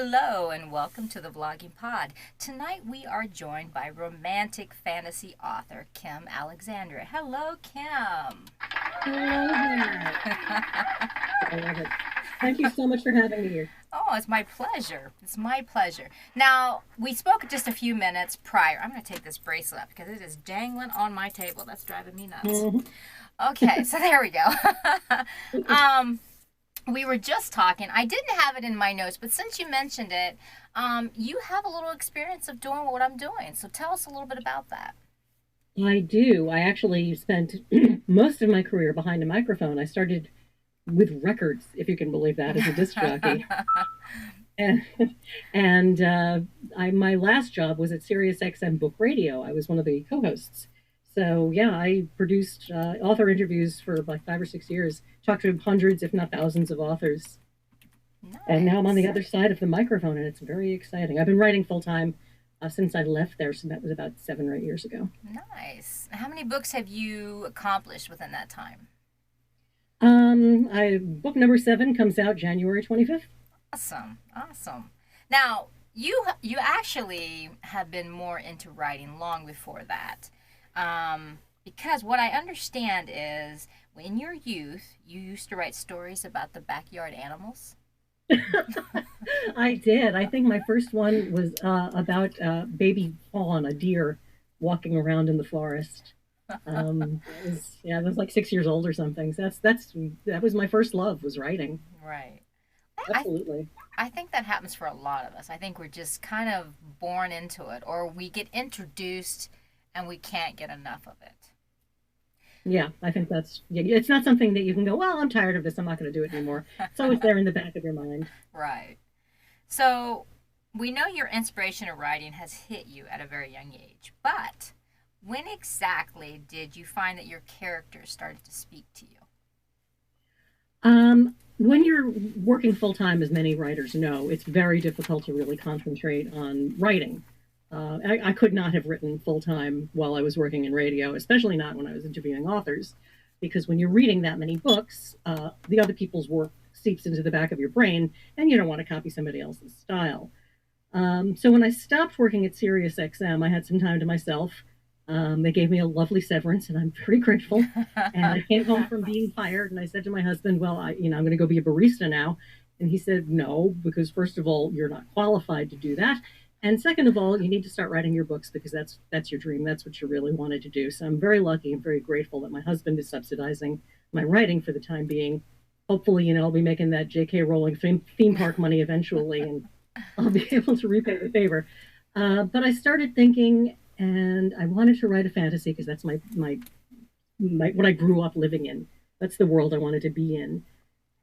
Hello and welcome to the Vlogging Pod. Tonight we are joined by romantic fantasy author Kim Alexandra. Hello, Kim. Hello there. I love it. Thank you so much for having me here. Oh, it's my pleasure. It's my pleasure. Now, we spoke just a few minutes prior. I'm going to take this bracelet up because it is dangling on my table. That's driving me nuts. Mhm. Okay, so there we go. We were just talking. I didn't have it in my notes, but since you mentioned it, you have a little experience of doing what I'm doing. So tell us a little bit about that. I do. I actually spent most of my career behind a microphone. I started with records, if you can believe that, as a disc jockey. And, and my last job was at Sirius XM Book Radio. I was one of the co-hosts. So yeah, I produced author interviews for like 5 or 6 years, talked to hundreds, if not thousands, of authors. And now I'm on the Nice. other side of the microphone, and it's very exciting. I've been writing full time since I left there, so that was about 7 or 8 years ago. Nice. How many books have you accomplished within that time? Book number 7 comes out January 25th. Awesome. Awesome. Now, you actually have been more into writing long before that. Because what I understand is in your youth, you used to write stories about the backyard animals. I did. I think my first one was about baby fawn, a deer, walking around in the forest. I was like 6 years old or something. So that was my first love, was writing. Right. I Absolutely. I think that happens for a lot of us. I think we're just kind of born into it, or we get introduced and we can't get enough of it. Yeah, I think that's yeah. It's not something that you can go, well, I'm tired of this. I'm not going to do it anymore. It's always there in the back of your mind. Right. So we know your inspiration of writing has hit you at a very young age, but when exactly did you find that your characters started to speak to you? When you're working full time, as many writers know, it's very difficult to really concentrate on writing. I could not have written full time while I was working in radio, especially not when I was interviewing authors, because when you're reading that many books, the other people's work seeps into the back of your brain, and you don't want to copy somebody else's style. So when I stopped working at Sirius XM, I had some time to myself. They gave me a lovely severance, and I'm very grateful. And I came home from being fired, and I said to my husband, "Well, I'm going to go be a barista now." And he said, "No, because first of all, you're not qualified to do that, and second of all, you need to start writing your books because that's your dream. That's what you really wanted to do." So I'm very lucky and very grateful that my husband is subsidizing my writing for the time being. Hopefully, I'll be making that J.K. Rowling theme park money eventually, and I'll be able to repay the favor. But I started thinking, and I wanted to write a fantasy because that's my what I grew up living in. That's the world I wanted to be in.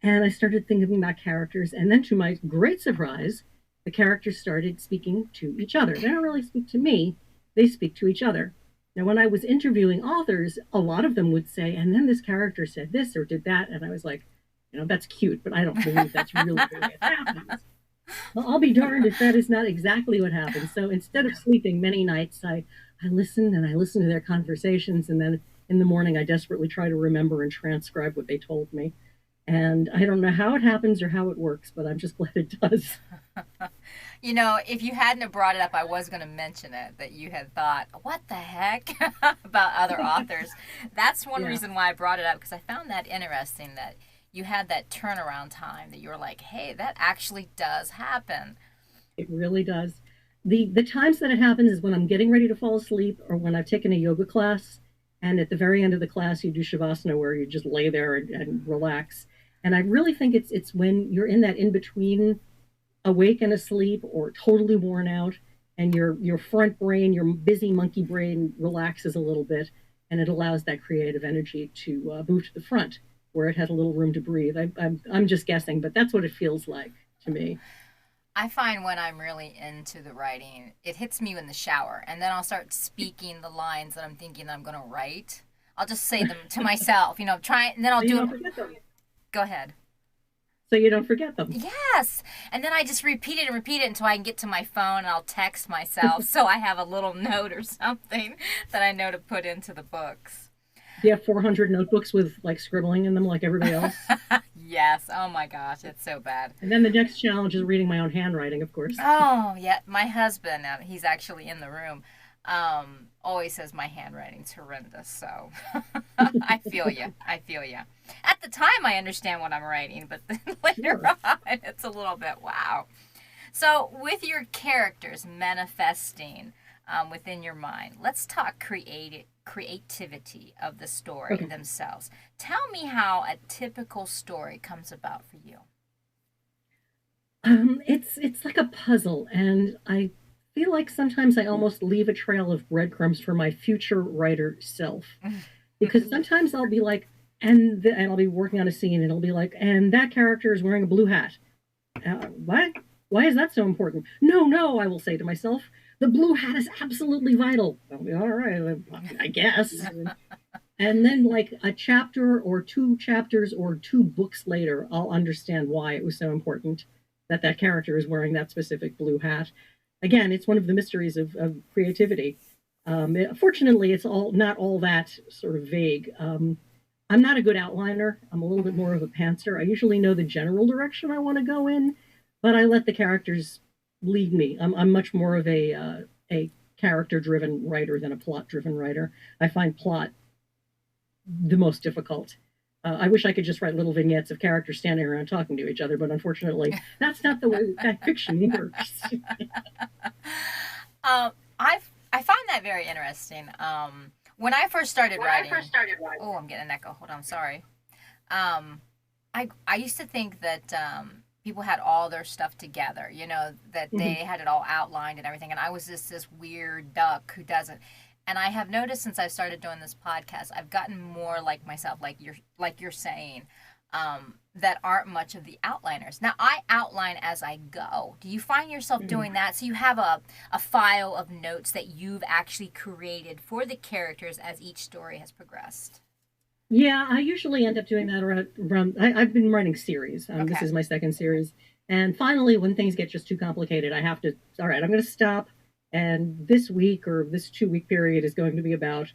And I started thinking about characters, and then to my great surprise, the characters started speaking to each other. They don't really speak to me; they speak to each other. Now, when I was interviewing authors, a lot of them would say, "And then this character said this or did that," and I was like, that's cute, but I don't believe that's really the way it happens. Well, I'll be darned if that is not exactly what happened. So instead of sleeping many nights, I listened and I listened to their conversations. And then in the morning, I desperately try to remember and transcribe what they told me. And I don't know how it happens or how it works, but I'm just glad it does. If you hadn't have brought it up, I was going to mention it that you had thought, what the heck about other authors. That's one Yeah, reason why I brought it up because I found that interesting that you had that turnaround time that you were like, hey, that actually does happen. it really does. The times that it happens is when I'm getting ready to fall asleep or when I've taken a yoga class. And at the very end of the class, you do shavasana where you just lay there and relax. And I really think it's when you're in that in between awake and asleep or totally worn out and your front brain, your busy monkey brain relaxes a little bit and it allows that creative energy to move to the front where it has a little room to breathe. I'm just guessing, but that's what it feels like to me. I find when I'm really into the writing, it hits me in the shower, and then I'll start speaking the lines that I'm thinking that I'm going to write. I'll just say them to myself, try it, and then I'll So you do don't it. forget them. Go ahead. So you don't forget them. Yes. And then I just repeat it until I can get to my phone and I'll text myself so I have a little note or something that I know to put into the books. Do you have 400 notebooks with like scribbling in them like everybody else? Yes. Oh my gosh, it's so bad. And then the next challenge is reading my own handwriting, of course. Oh, yeah. My husband, he's actually in the room, always says my handwriting's horrendous. So I feel you. I feel you. At the time, I understand what I'm writing, but then later Sure. on, it's a little bit wow. So, with your characters manifesting within your mind, let's talk creativity of the story Okay. themselves. Tell me how a typical story comes about for you. It's like a puzzle, and I feel like sometimes I almost leave a trail of breadcrumbs for my future writer self. Because sometimes I'll be like, and I'll be working on a scene, and it'll be like, and that character is wearing a blue hat. What? Why is that so important? No, no, I will say to myself, the blue hat is absolutely vital. I'll be all right, I guess. And then, like a chapter or two chapters or two books later, I'll understand why it was so important that that character is wearing that specific blue hat. Again, it's one of the mysteries of creativity. Fortunately, it's all not all that sort of vague. I'm not a good outliner. I'm a little bit more of a pantser. I usually know the general direction I want to go in, but I let the characters lead me. I'm much more of a character-driven writer than a plot-driven writer. I find plot the most difficult. I wish I could just write little vignettes of characters standing around talking to each other, but unfortunately, that's not the way that fiction works. I find that very interesting. When I first started writing, oh, I'm getting an echo. Hold on, sorry. I used to think that people had all their stuff together, that they had it all outlined and everything, and I was just this weird duck who doesn't. And I have noticed since I've started doing this podcast, I've gotten more like myself, like you're saying, that aren't much of the outliners. Now I outline as I go. Do you find yourself doing that? So you have a file of notes that you've actually created for the characters as each story has progressed. Yeah, I usually end up doing that around I've been writing series. This Okay. is my second series. And finally, when things get just too complicated, I have to, all right, I'm going to stop. And this week or this 2 week period is going to be about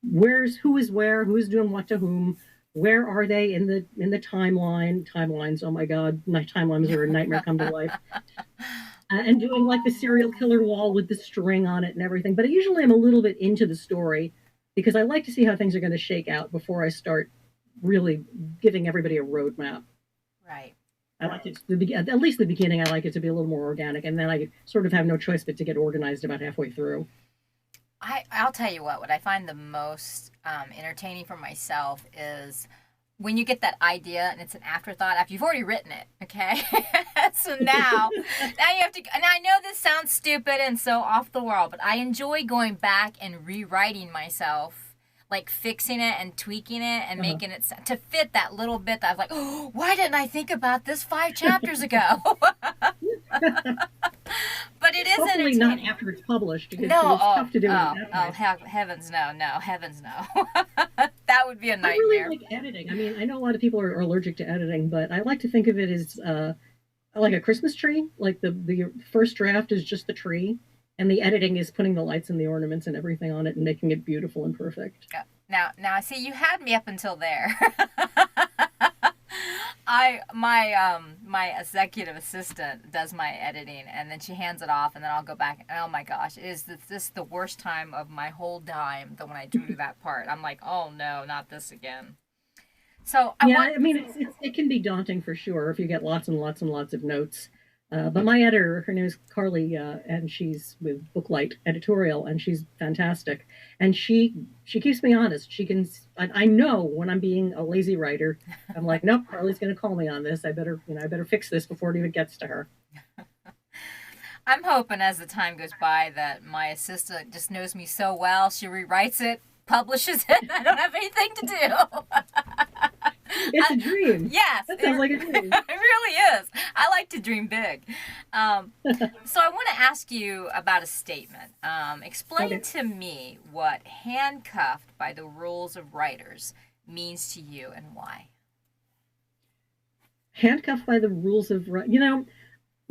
who is where, who is doing what to whom, where are they in the timeline? Timelines, oh my God, my timelines are a nightmare come to life. And doing like the serial killer wall with the string on it and everything. But usually I'm a little bit into the story because I like to see how things are going to shake out before I start really giving everybody a roadmap. Right. I like it at least the beginning. I like it to be a little more organic, and then I sort of have no choice but to get organized about halfway through. I'll tell you what I find the most entertaining for myself is when you get that idea and it's an afterthought after you've already written it, okay? So now you have to, and I know this sounds stupid and so off the wall, but I enjoy going back and rewriting myself, like fixing it and tweaking it and making it to fit that little bit that I was like, oh, why didn't I think about this 5 chapters ago? But it is Hopefully entertaining. not after it's published. Because No, it's tough to do heavens no, heavens no. That would be a I nightmare. really like editing. I mean, I know a lot of people are allergic to editing, but I like to think of it as like a Christmas tree. Like the first draft is just the tree, and the editing is putting the lights and the ornaments and everything on it and making it beautiful and perfect. Now, I see you had me up until there. My executive assistant does my editing, and then she hands it off, and then I'll go back. And oh my gosh, is this the worst time of my whole time? That when I do that part, I'm like, oh no, not this again. So I mean, it can be daunting for sure if you get lots and lots and lots of notes. But my editor, her name is Carly, and she's with Booklight Editorial, and she's fantastic. And she keeps me honest. I know when I'm being a lazy writer. I'm like, nope, Carly's going to call me on this. I better fix this before it even gets to her. I'm hoping as the time goes by that my assistant just knows me so well, she rewrites it, publishes it, and I don't have anything to do. It's a dream. Yes. That sounds like a dream. It really is. I like to dream big. So I want to ask you about a statement. Explain to me what handcuffed by the rules of writers means to you and why. Handcuffed by the rules of,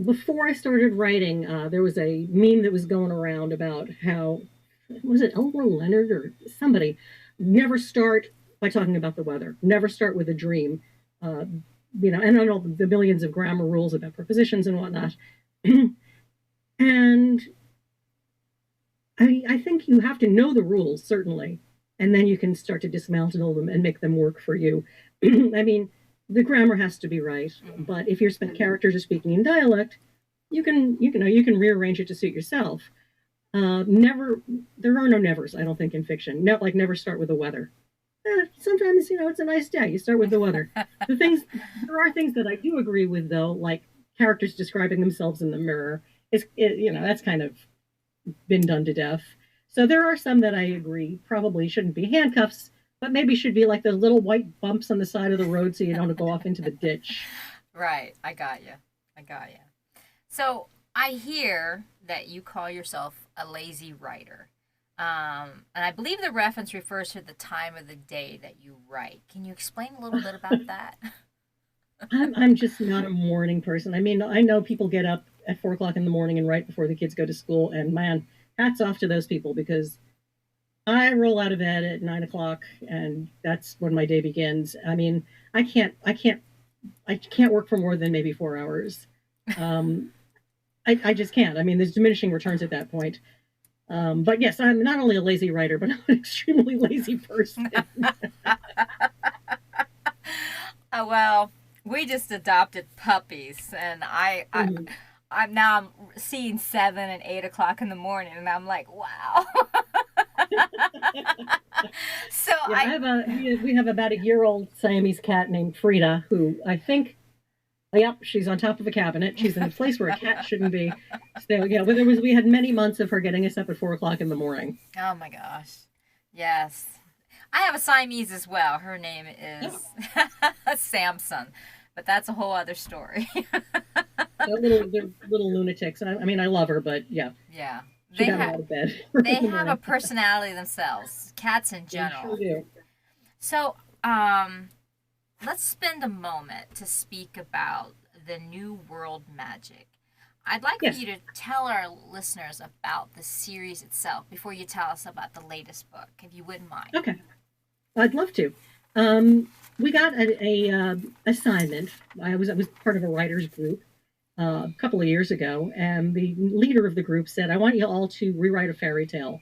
before I started writing, there was a meme that was going around about how, was it Elmore Leonard or somebody, never start by talking about the weather. Never start with a dream. uh, and I know the millions of grammar rules about prepositions and whatnot. And I think you have to know the rules, certainly, and then you can start to dismantle them and make them work for you. I mean, the grammar has to be right, but if your characters are speaking in dialect, you can rearrange it to suit yourself. Never, there are no nevers, I don't think, in fiction. Like never start with the weather. Sometimes it's a nice day. You start with the weather. There are things that I do agree with though, like characters describing themselves in the mirror. That's kind of been done to death. So there are some that I agree probably shouldn't be handcuffs, but maybe should be like those little white bumps on the side of the road so you don't go off into the ditch. Right. I got you. I got you. So I hear that you call yourself a lazy writer. And I believe the reference refers to the time of the day that you write. Can you explain a little bit about that? I'm just not a morning person. I mean, I know people get up at 4 o'clock in the morning and right before the kids go to school, and man, hats off to those people because I roll out of bed at 9 o'clock, and that's when my day begins. I mean, I can't work for more than maybe 4 hours. Um, I just can't. I mean, there's diminishing returns at that point. But yes, I'm not only a lazy writer, but I'm an extremely lazy person. Well, we just adopted puppies, and Mhm. I'm now I'm seeing 7 and 8 o'clock in the morning, and I'm like, wow. So Yeah, I we have about a year old Siamese cat named Frida, who I think, yep, she's on top of a cabinet. She's in a place where a cat shouldn't be. So yeah, we had many months of her getting us up at 4 o'clock in the morning. Oh my gosh. Yes. I have a Siamese as well. Her name is Oh, Samson, but that's a whole other story. they're little lunatics. I mean, I love her, but yeah, Yeah. she They got me have out of bed they in the have a morning. personality themselves, cats in They sure general. do. So, let's spend a moment to speak about the New World Magic. I'd like for Yes. you to tell our listeners about the series itself before you tell us about the latest book, if you wouldn't mind. Okay. I'd love to. We got a assignment. I was part of a writers group a couple of years ago, and the leader of the group said, "I want you all to rewrite a fairy tale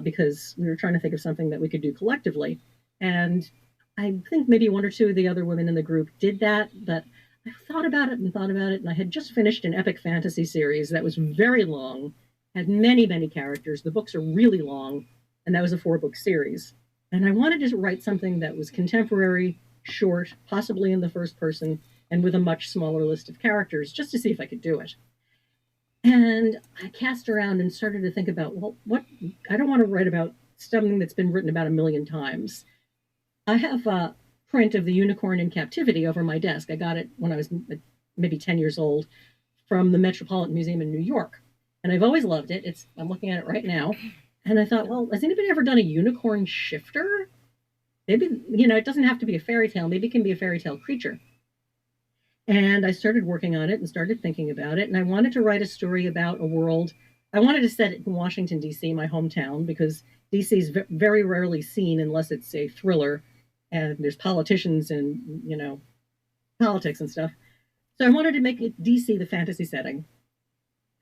because we were trying to think of something that we could do collectively." And I think maybe one or two of the other women in the group did that, but I thought about it and thought about it, and I had just finished an epic fantasy series that was very long, had many, many characters. The books are really long, and that was a 4 book series. And I wanted to write something that was contemporary, short, possibly in the first person, and with a much smaller list of characters, just to see if I could do it. And I cast around and started to think about, well, what I don't want to write about something that's been written about a million times. I have a print of the unicorn in captivity over my desk. I got it when I was maybe 10 years old from the Metropolitan Museum in New York. And I've always loved it. I'm looking at it right now. And I thought, well, has anybody ever done a unicorn shifter? Maybe, it doesn't have to be a fairy tale. Maybe it can be a fairy tale creature. And I started working on it and started thinking about it. And I wanted to write a story about a world. I wanted to set it in Washington, D.C., my hometown, because D.C. is very rarely seen unless it's a thriller and there's politicians and, politics and stuff. So I wanted to make it DC the fantasy setting.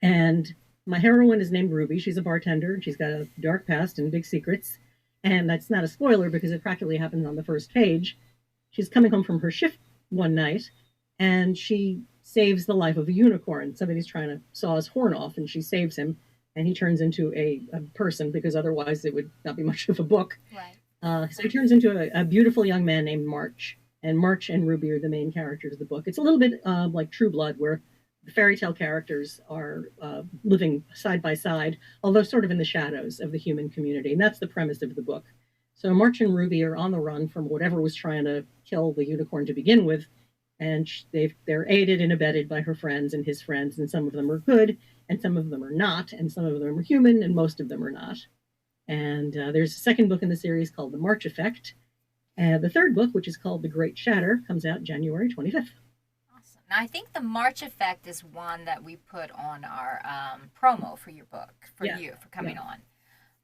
And my heroine is named Ruby. She's a bartender and she's got a dark past and big secrets. And that's not a spoiler because it practically happens on the first page. She's coming home from her shift one night and she saves the life of a unicorn. Somebody's trying to saw his horn off and she saves him and he turns into a person because otherwise it would not be much of a book. Right. So he turns into a beautiful young man named March. And March and Ruby are the main characters of the book. It's a little bit like True Blood, where the fairy tale characters are living side by side, although sort of in the shadows of the human community. And that's the premise of the book. So March and Ruby are on the run from whatever was trying to kill the unicorn to begin with. And they're aided and abetted by her friends and his friends. And some of them are good, and some of them are not. And some of them are human, and most of them are not. And there's a second book in the series called The March Effect. And the third book, which is called The Great Shatter, comes out January 25th. Awesome. Now, I think the March Effect is one that we put on our promo for your book, Yeah, you, for coming yeah.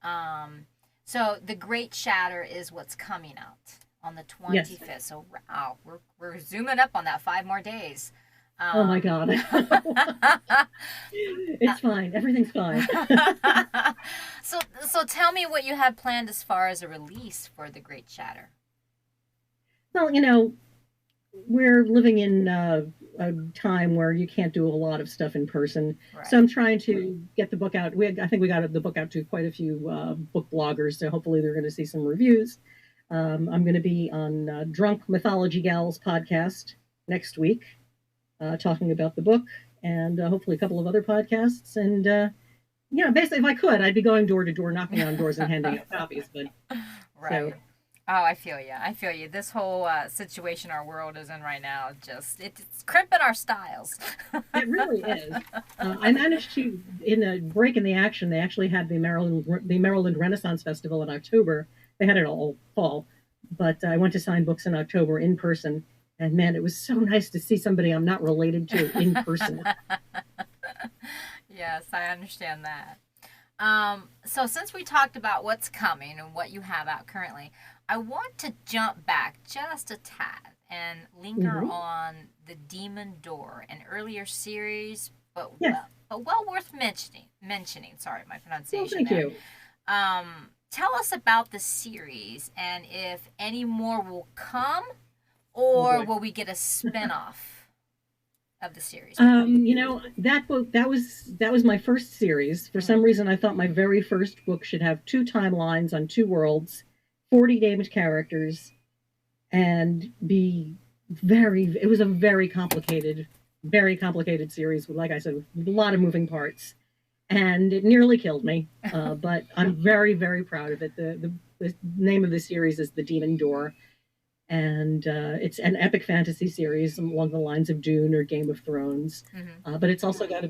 on. So, The Great Shatter is what's coming out on the Yes. 25th. So, wow, we're zooming up on that 5 more days. Oh my God. It's fine. Everything's fine. So tell me what you have planned as far as a release for The Great Shatter. Well, we're living in a time where you can't do a lot of stuff in person. So Right. I'm trying to get the book out. I think we got the book out to quite a few book bloggers, so hopefully they're going to see some reviews. I'm going to be on Drunk Mythology Gals podcast next week, talking about the book, and hopefully a couple of other podcasts. And basically, if I could, I'd be going door to door, knocking on doors, and handing out copies. But Right. so Oh, I feel you. I feel you. This whole situation our world is in right now, just it's crimping our styles. it really is. I managed to, in a break in the action, they actually had the Maryland Renaissance Festival in October. They had it all fall, but I went to sign books in October in person, and man, it was so nice to see somebody I'm not related to in person. Yes, I understand that. So since we talked about what's coming and what you have out currently, I want to jump back just a tad and linger Hmm. on the Demon Door, an earlier series, Yes. but well worth mentioning. Sorry, my Well, pronunciation thank there. you. Tell us about the series and if any more will come, or Oh will we get a spin-off of the series? That book that was my first series. For some Mhm. reason, I thought my very first book should have two timelines on two worlds, 40 named characters, and be very. It was a very complicated series. With, like I said, with a lot of moving parts, and it nearly killed me. But I'm very, very proud of it. The name of the series is The Demon Door, and it's an epic fantasy series along the lines of Dune or Game of Thrones. Mhm. But it's also got,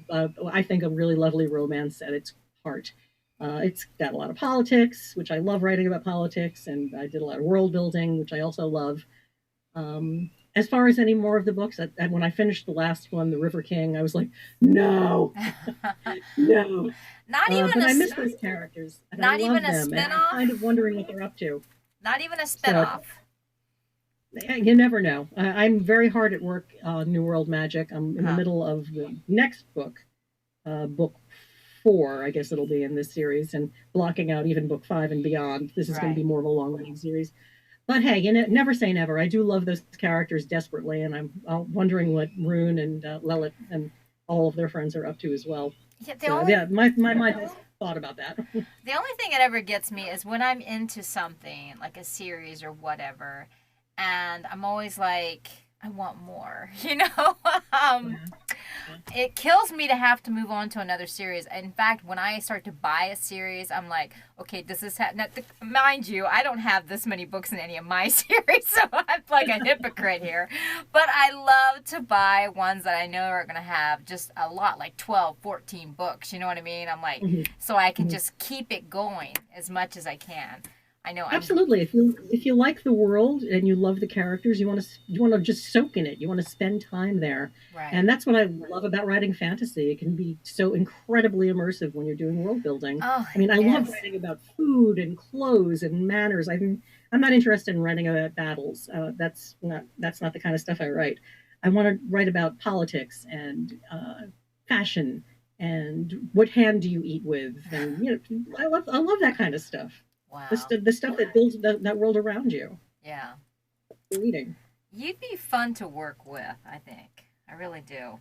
I think, a really lovely romance at its heart. It's got a lot of politics, which I love writing about politics, and I did a lot of world building, which I also love. As far as any more of the books, when I finished the last one, The River King, I was like, no, no. Not even But a I miss those characters, and I not even love a them, and I'm kind of spin-off. wondering what they're up to. Not even a So spin-off. you never know. I'm very hard at work on New World Magic. I'm in the Huh. middle of the next book, book 4, I guess it'll be in this series, and blocking out even book 5 and beyond. This is going to Right. be more of a long running series. But hey, never say never. I do love those characters desperately, and I'm wondering what Rune and Lelit and all of their friends are up to as well. Yeah, So yeah, my mind has thought about that. the only thing that ever gets me is when I'm into something like a series or whatever, and I'm always like, I want more. um, Yeah. it kills me to have to move on to another series. In fact, when I start to buy a series, I'm like, okay, this is mind you, I don't have this many books in any of my series, so I'm like a hypocrite here. But I love to buy ones that I know are going to have just a lot, like 12, 14 books. You know what I mean? I'm like, Mhm. so I can Mhm. just keep it going as much as I can. I know I'm Absolutely. If you like the world and you love the characters, you want to just soak in it. You want to spend time there, right. and that's what I love about writing fantasy. It can be so incredibly immersive when you're doing world building. Oh, I mean, I love yes. writing about food and clothes and manners. I'm not interested in writing about battles. That's not the kind of stuff I write. I want to write about politics and fashion and what hand do you eat with, and I love that kind of stuff. Wow. The stuff that builds that world around you. Yeah. You're reading. You'd be fun to work with, I think. I really do.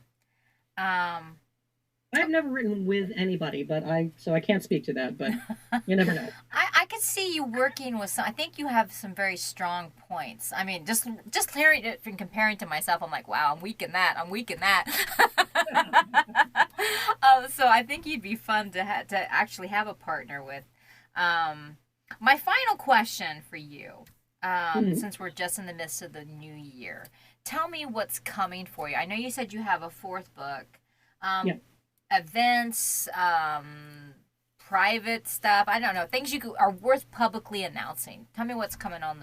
Um, I've never written with anybody, so I can't speak to that. But you never know. I could see you working with some. I think you have some very strong points. I mean, just hearing it and comparing to myself, I'm like, wow, I'm weak in that. I'm weak in that. So I think you'd be fun to actually have a partner with. My final question for you, Mhm. since we're just in the midst of the new year, tell me what's coming for you. I know you said you have a fourth book. Yeah. Um, Events, private stuff. I don't know, things are worth publicly announcing. Tell me what's coming on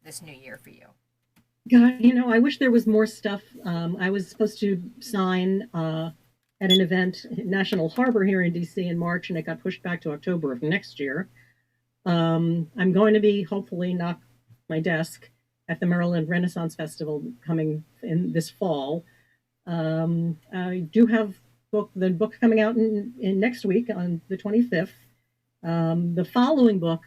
this new year for you. God, I wish there was more stuff. I was supposed to sign at an event at National Harbor here in DC in March, and it got pushed back to October of next year. I'm going to be hopefully knock my desk at the Maryland Renaissance Festival coming in this fall. I do have the book coming out in next week on the 25th. The following book,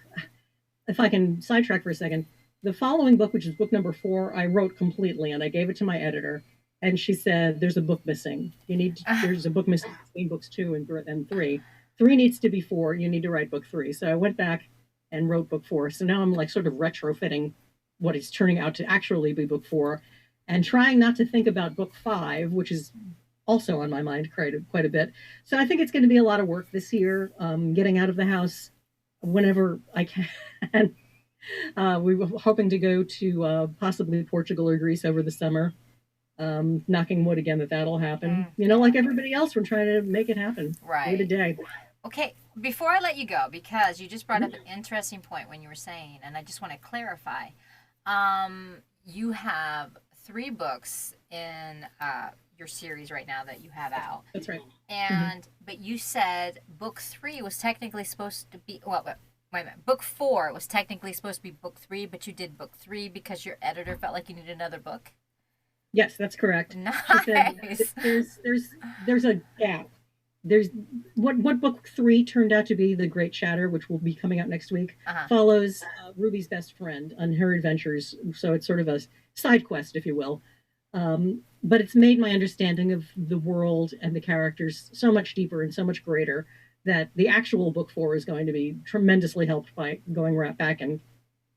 if I can sidetrack for a second, the following book, which is book number 4, I wrote completely and I gave it to my editor. And she said, "There's a book missing. There's a book missing between books 2 and 3. 3 needs to be 4. You need to write book 3." So I went back and wrote book 4. So now I'm like sort of retrofitting what is turning out to actually be book 4, and trying not to think about book 5, which is also on my mind quite a bit. So I think it's going to be a lot of work this year, getting out of the house whenever I can. We were hoping to go to possibly Portugal or Greece over the summer. Knocking wood again that'll happen. Like everybody else, we're trying to make it happen day to day. Okay, before I let you go, because you just brought up an interesting point when you were saying, and I just want to clarify. You have 3 books in your series right now that you have out. That's right. And but you said book 3 was technically supposed to be wait a minute. Book 4 was technically supposed to be book 3, but you did book 3 because your editor felt like you needed another book. Yes, that's correct. Nice. There's a gap. There's what book 3 turned out to be The Great Shatter, which will be coming out next week, follows Ruby's best friend on her adventures. So it's sort of a side quest, if you will. But it's made my understanding of the world and the characters so much deeper and so much greater that the actual book 4 is going to be tremendously helped by going right back and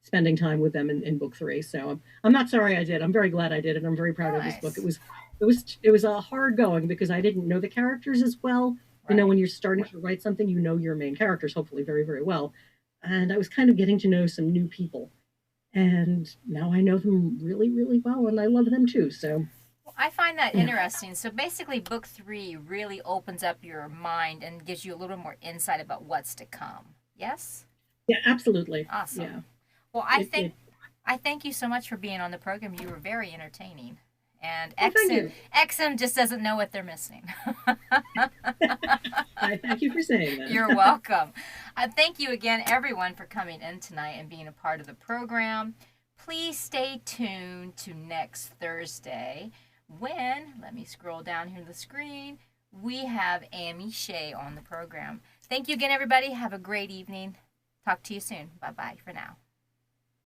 spending time with them in book 3. So I'm not sorry I did. I'm very glad I did, and I'm very proud of this book. It was a hard going because I didn't know the characters as well. Right. When you're starting to write something, your main characters hopefully very, very well. And I was kind of getting to know some new people. And now I know them really, really well, and I love them too. So I find that interesting. So basically book 3 really opens up your mind and gives you a little more insight about what's to come. Yes? Yeah, absolutely. Awesome. Yeah. Well, I thank you so much for being on the program. You were very entertaining. And XM just doesn't know what they're missing. I thank you for saying that. You're welcome. Thank you again, everyone, for coming in tonight and being a part of the program. Please stay tuned to next Thursday when, let me scroll down here to the screen, we have Amy Shea on the program. Thank you again, everybody. Have a great evening. Talk to you soon. Bye-bye for now.